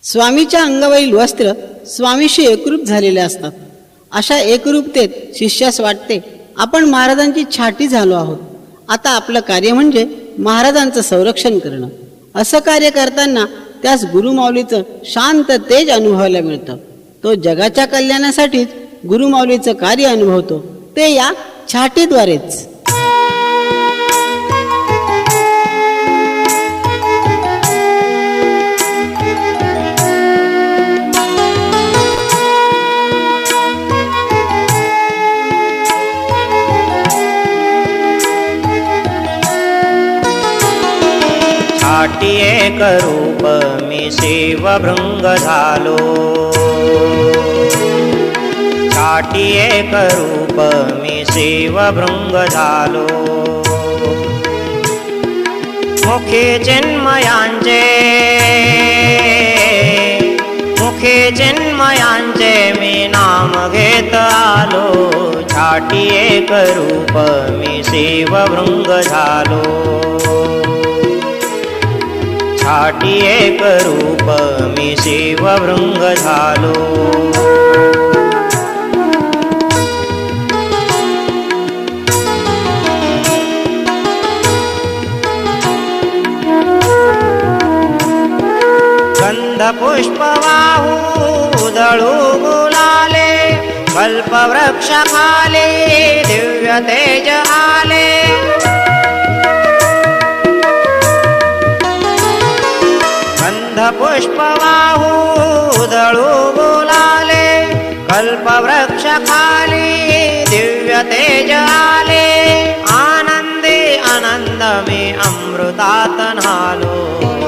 स्वामीच्या अंगावरील वस्त्र स्वामीशी एकरूप झालेले असतात. अशा एकरूपतेत शिष्यास वाटते आपण महाराजांची छाटी झालो आहोत. आता आपलं कार्य म्हणजे महाराजांचं संरक्षण करणं. असं कार्य करताना त्यास गुरुमाऊलीचं शांत तेज अनुभवायला मिळतं. तो जगाच्या कल्याणासाठीच गुरुमाऊलीचं कार्य अनुभवतो, ते या छाटीद्वारेच. छाटी एक रूप मी शिवभृंग झालो. छाटी एक रूप मी शिवभृंग झालो. मुखे चिन्मयांचे मी नाम घेत आलो. छाटी एक रूप मी शिवभृंग झालो. छाटी एक रूप मी शिवभृंग झालो. गंध पुष्प वाहू उधळू गुलाले. कल्पवृक्ष खाले दिव्य तेज आले. पुष्प वाहू उधळू गुलाले. कल्पवृक्ष खाली दिव्य तेज आले. आनंदी आनंद मी अमृतात न्हालो.